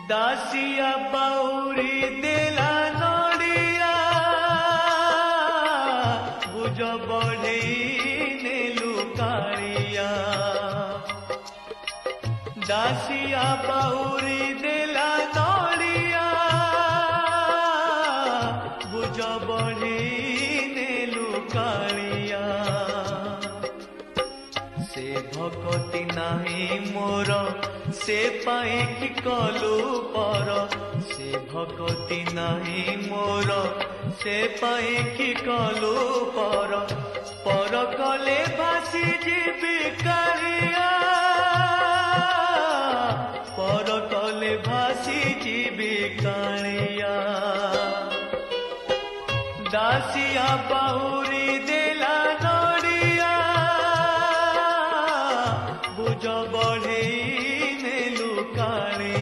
दासिया बाउरी देला नड़िया बुझ बढ़े नेलु कालिया दासिया बाउरी देला नड़िया बुझ बढ़े नेलु कालिया से भक्ति नाही मोर से पाए कि कलु पर से भक्ति नाही मोर से पाए कि कलु पर कले भासी जीवी कालिया पर कले भासी जीवी कालिया दासिया बाहुरी दे